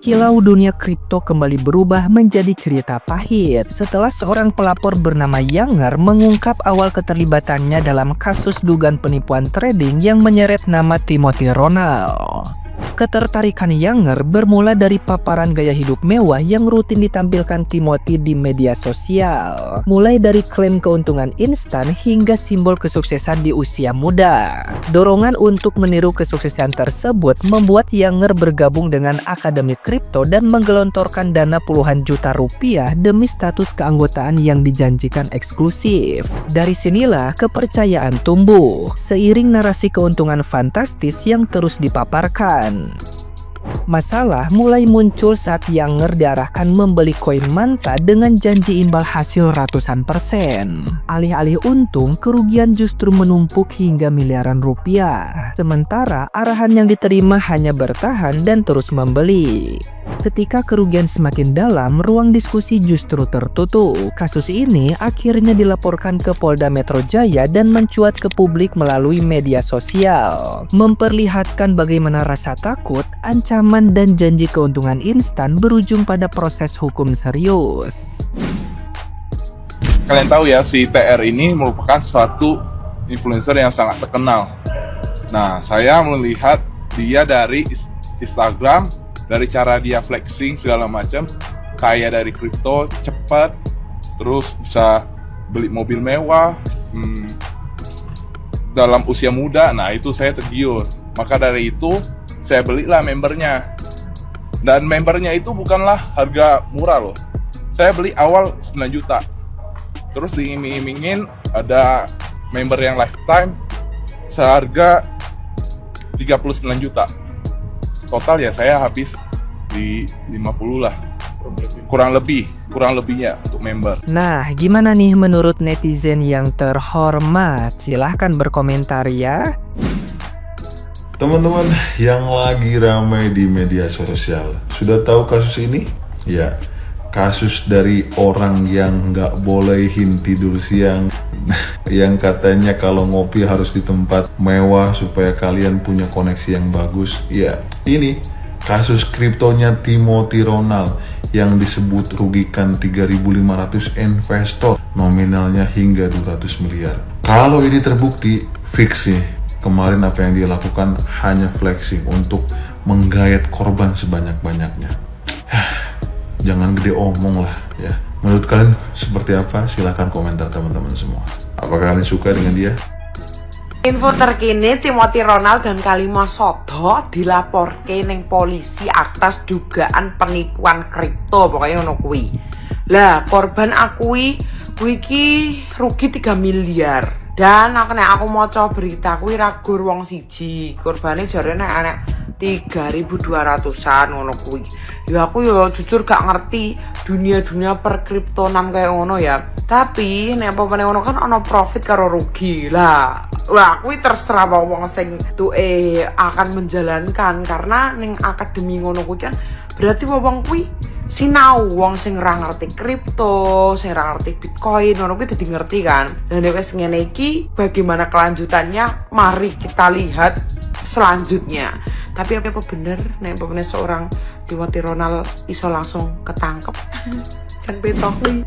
Kilau dunia kripto kembali berubah menjadi cerita pahit setelah seorang pelapor bernama Younger mengungkap awal keterlibatannya dalam kasus dugaan penipuan trading yang menyeret nama Timothy Ronald. Ketertarikan Younger bermula dari paparan gaya hidup mewah yang rutin ditampilkan Timothy di media sosial. Mulai dari klaim keuntungan instan hingga simbol kesuksesan di usia muda. Dorongan untuk meniru kesuksesan tersebut membuat Younger bergabung dengan Akademi Kripto dan menggelontorkan dana puluhan juta rupiah demi status keanggotaan yang dijanjikan eksklusif. Dari sinilah kepercayaan tumbuh, seiring narasi keuntungan fantastis yang terus dipaparkan. Masalah mulai muncul saat Younger diarahkan membeli koin Manta dengan janji imbal hasil ratusan persen. Alih-alih untung, kerugian justru menumpuk hingga miliaran rupiah. Sementara arahan yang diterima hanya bertahan dan terus membeli. Ketika kerugian semakin dalam, ruang diskusi justru tertutup. Kasus ini akhirnya dilaporkan ke Polda Metro Jaya dan mencuat ke publik melalui media sosial. Memperlihatkan bagaimana rasa takut, ancaman, dan janji keuntungan instan berujung pada proses hukum serius. Kalian tahu ya, si TR ini merupakan suatu influencer yang sangat terkenal. Nah, saya melihat dia dari Instagram, dari cara dia flexing segala macam, kaya dari kripto, cepat, terus bisa beli mobil mewah dalam usia muda. Nah, itu saya tergiur. Maka dari itu saya belilah membernya. Dan membernya itu bukanlah harga murah loh. Saya beli awal 9 juta. Terus diiming-imingin ada member yang lifetime seharga 39 juta. Total ya saya habis di 50 lah. Kurang lebihnya untuk member. Nah, gimana nih menurut netizen yang terhormat? Silahkan berkomentar ya. Teman-teman yang lagi ramai di media sosial, sudah tahu kasus ini? Ya, kasus dari orang yang nggak bolehin tidur siang, yang katanya kalau ngopi harus di tempat mewah supaya kalian punya koneksi yang bagus. Ya, ini kasus kriptonya Timothy Ronald yang disebut rugikan 3.500 investor, nominalnya hingga 200 miliar. Kalau ini terbukti, fix sih. Kemarin apa yang dia lakukan hanya flexing untuk menggayat korban sebanyak-banyaknya. Jangan gede omong lah ya. Menurut kalian seperti apa? Silahkan komentar teman-teman semua. Apakah kalian suka dengan dia? Info terkini, Timothy Ronald dan Kalima Sodo dilaporke ning polisi atas dugaan penipuan kripto, pokoknya ngono kuwi. Lah, korban akui iki rugi 3 miliar. Dan aku maca berita kuwi ragur wong siji. Korbane jarene anak 3.200-an ngono kuwi. Ya aku ya jujur gak ngerti dunia perkriptonan kayak ngono ya. Tapi nek apa meneh ngono kan ana profit karo rugi. Lah kuwi terserah wong sing akan menjalankan, karena ning akademi ngono kuwi kan berarti wong kuwi sinau, wong sing ora ngerti kripto, sing ora ngerti bitcoin, ngono kuwi dadi ngerti kan. Dan wis ngene iki bagaimana kelanjutannya, mari kita lihat selanjutnya. Tapi apa bener nek apa seorang Timothy Ronald iso langsung ketangkep? Jan petok nih.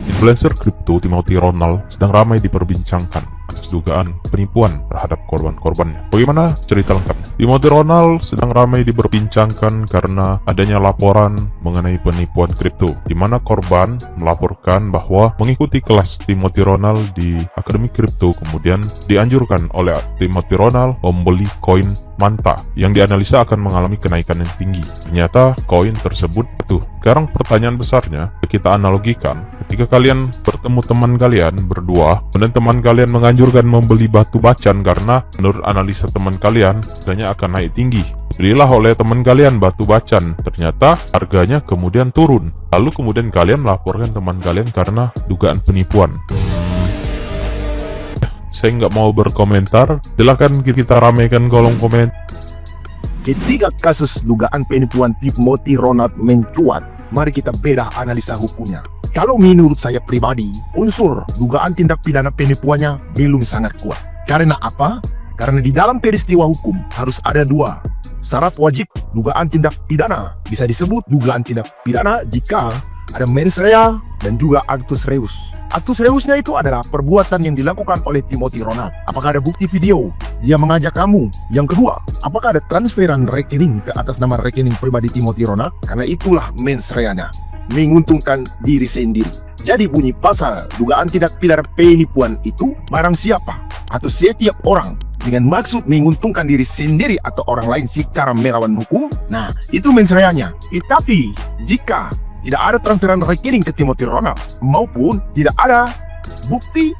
Influencer kripto Timothy Ronald sedang ramai diperbincangkan atas dugaan penipuan terhadap korban-korbannya. Bagaimana cerita lengkapnya? Timothy Ronald sedang ramai diperbincangkan karena adanya laporan mengenai penipuan kripto, di mana korban melaporkan bahwa mengikuti kelas Timothy Ronald di Akademi Kripto, kemudian dianjurkan oleh Timothy Ronald membeli koin Manta yang dianalisa akan mengalami kenaikan yang tinggi. Ternyata koin tersebut jatuh. Sekarang pertanyaan besarnya, kita analogikan, ketika kalian bertemu teman kalian berdua, dan teman kalian menganjurkan membeli batu bacan karena menurut analisa teman kalian harganya akan naik tinggi. Belilah oleh teman kalian batu bacan, ternyata harganya kemudian turun. Lalu kemudian kalian melaporkan teman kalian karena dugaan penipuan. Saya nggak mau berkomentar, silakan kita ramaikan kolom komen. Ketika kasus dugaan penipuan Timothy Ronald mencuat, mari kita bedah analisa hukumnya. Kalau menurut saya pribadi, unsur dugaan tindak pidana penipuannya belum sangat kuat. Karena apa? Karena di dalam peristiwa hukum harus ada dua. Syarat wajib dugaan tindak pidana bisa disebut dugaan tindak pidana jika ada mens rea dan juga actus reus. Actus reusnya itu adalah perbuatan yang dilakukan oleh Timothy Ronald. Apakah ada bukti video dia mengajak kamu? Yang kedua, apakah ada transferan rekening ke atas nama rekening pribadi Timothy Ronald? Karena itulah mens rea-nya, menguntungkan diri sendiri. Jadi bunyi pasal dugaan tindak pidana penipuan itu barang siapa atau setiap orang dengan maksud menguntungkan diri sendiri atau orang lain secara melawan hukum. Nah, itu mens rea-nya. Tapi jika tidak ada transferan rekening ke Timothy Ronald maupun tidak ada bukti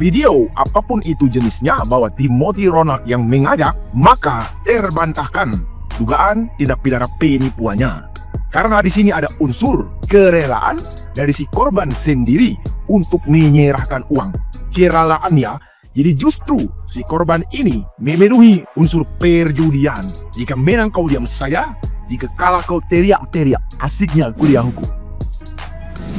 video apapun itu jenisnya bahwa Timothy Ronald yang mengajak, maka terbantahkan dugaan tindak pidana penipuannya. Karena di sini ada unsur kerelaan dari si korban sendiri untuk menyerahkan uang. Kerelaannya, jadi justru si korban ini memenuhi unsur perjudian. Jika menang kau diam saja, jika kalah kau teriak-teriak. Asiknya kuliah hukum.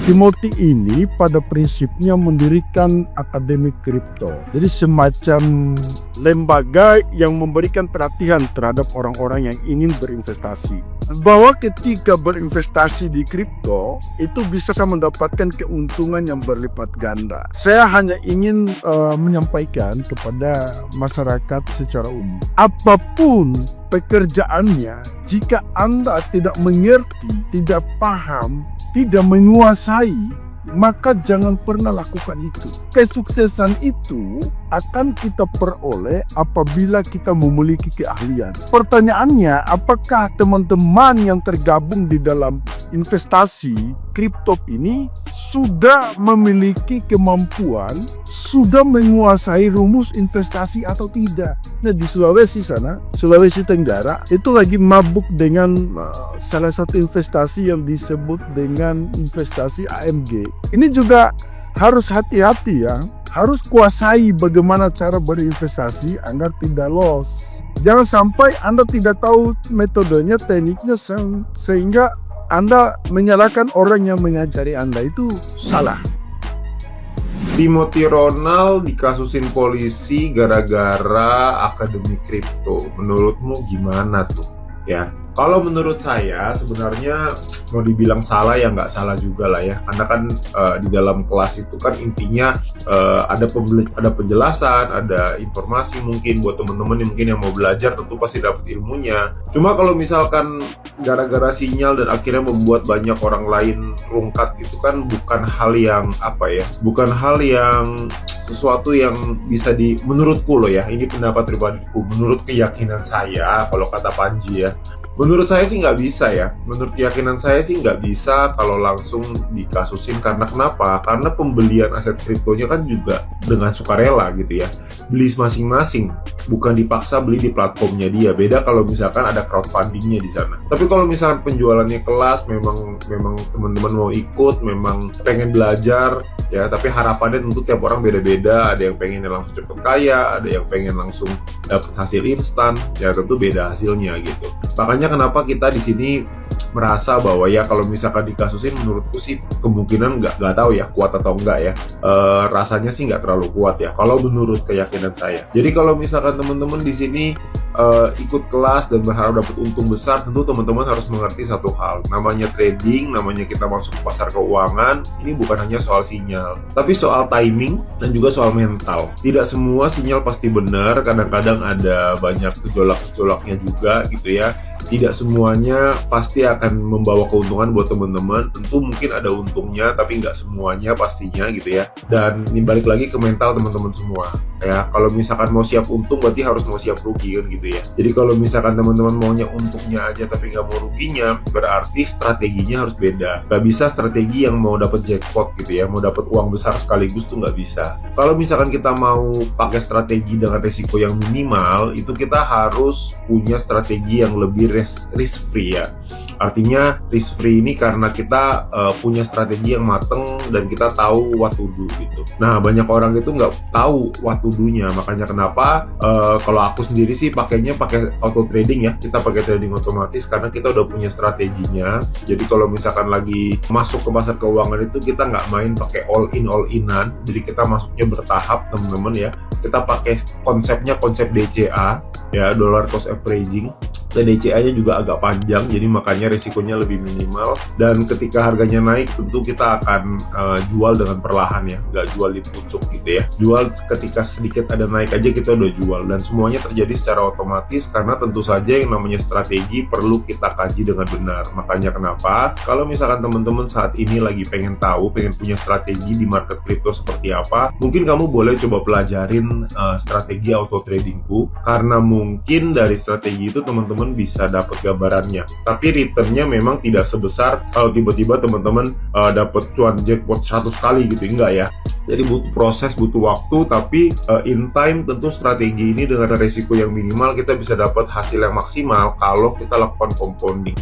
Timothy ini pada prinsipnya mendirikan Akademi Kripto. Jadi semacam lembaga yang memberikan pelatihan terhadap orang-orang yang ingin berinvestasi. Bahwa ketika berinvestasi di kripto, itu bisa mendapatkan keuntungan yang berlipat ganda. Saya hanya ingin menyampaikan kepada masyarakat secara umum. Apapun pekerjaannya, jika Anda tidak mengerti, tidak paham, tidak menguasai, maka jangan pernah lakukan itu. Kesuksesan itu akan kita peroleh apabila kita memiliki keahlian. Pertanyaannya, apakah teman-teman yang tergabung di dalam investasi kripto ini sudah memiliki kemampuan, sudah menguasai rumus investasi atau tidak? Nah, di Sulawesi sana, Sulawesi Tenggara, itu lagi mabuk dengan salah satu investasi yang disebut dengan investasi AMG. Ini juga harus hati-hati ya, harus kuasai bagaimana cara berinvestasi agar tidak loss. Jangan sampai Anda tidak tahu metodenya, tekniknya, sehingga Anda menyalahkan orang yang mengajari Anda. Itu salah. Timothy Ronald dikasusin polisi gara-gara Akademi Kripto. Menurutmu gimana tuh? Ya, kalau menurut saya sebenarnya mau dibilang salah ya nggak salah juga lah ya, karena kan di dalam kelas itu kan intinya ada penjelasan, ada informasi mungkin buat teman-teman yang mungkin yang mau belajar tentu pasti dapat ilmunya. Cuma kalau misalkan gara-gara sinyal dan akhirnya membuat banyak orang lain rungkat, itu kan bukan hal yang bukan hal yang sesuatu yang bisa menurutku loh ya, ini pendapat pribadiku, menurut keyakinan saya, kalau kata Panji ya, menurut saya sih nggak bisa ya. Menurut keyakinan saya sih nggak bisa kalau langsung dikasusin. Karena kenapa? Karena pembelian aset kriptonya kan juga dengan sukarela gitu ya. Beli masing-masing, bukan dipaksa beli di platformnya dia. Beda kalau misalkan ada crowdfundingnya di sana. Tapi kalau misalkan penjualannya kelas, memang teman-teman mau ikut, memang pengen belajar ya. Tapi harapannya tentu tiap orang beda-beda. Ada yang pengen langsung cepet kaya, ada yang pengen langsung dapat hasil instan. Ya tentu beda hasilnya gitu. Makanya kenapa kita di sini merasa bahwa ya kalau misalkan dikasusin, menurutku sih kemungkinan nggak tahu ya kuat atau enggak ya, rasanya sih nggak terlalu kuat ya kalau menurut keyakinan saya. Jadi kalau misalkan teman-teman di sini ikut kelas dan berharap dapat untung besar, tentu teman-teman harus mengerti satu hal, namanya trading, namanya kita masuk ke pasar keuangan, ini bukan hanya soal sinyal, tapi soal timing dan juga soal mental. Tidak semua sinyal pasti benar, kadang-kadang ada banyak gejolak-gejolaknya juga gitu ya. Tidak semuanya pasti akan membawa keuntungan buat teman-teman. Tentu mungkin ada untungnya, tapi nggak semuanya pastinya gitu ya. Dan ini balik lagi ke mental teman-teman semua. Ya, kalau misalkan mau siap untung, berarti harus mau siap rugi kan gitu ya. Jadi kalau misalkan teman-teman maunya untungnya aja tapi nggak mau ruginya, berarti strateginya harus beda. Nggak bisa strategi yang mau dapat jackpot gitu ya, mau dapat uang besar sekaligus tuh nggak bisa. Kalau misalkan kita mau pakai strategi dengan resiko yang minimal, itu kita harus punya strategi yang lebih risk free ya. Artinya risk free ini karena kita punya strategi yang mateng dan kita tahu what to do gitu. Nah, banyak orang itu nggak tahu what to do-nya. Makanya kenapa kalau aku sendiri sih pakainya pakai auto trading ya. Kita pakai trading otomatis karena kita udah punya strateginya. Jadi kalau misalkan lagi masuk ke pasar keuangan itu kita nggak main pakai all in-an. Jadi kita masuknya bertahap teman-teman ya. Kita pakai konsep DCA ya, dollar cost averaging. dan DCA-nya juga agak panjang, jadi makanya risikonya lebih minimal. Dan ketika harganya naik, tentu kita akan jual dengan perlahan ya, nggak jual di pucuk gitu ya. Jual ketika sedikit ada naik aja kita udah jual, dan semuanya terjadi secara otomatis karena tentu saja yang namanya strategi perlu kita kaji dengan benar. Makanya kenapa kalau misalkan teman-teman saat ini lagi pengen tahu, pengen punya strategi di market crypto seperti apa, mungkin kamu boleh coba pelajarin strategi auto tradingku, karena mungkin dari strategi itu teman-teman bisa dapat gambarannya. Tapi returnnya memang tidak sebesar kalau tiba-tiba teman-teman dapat cuan jackpot 100 kali gitu, enggak ya. Jadi butuh proses, butuh waktu, tapi in time tentu strategi ini dengan resiko yang minimal kita bisa dapat hasil yang maksimal kalau kita lakukan compounding.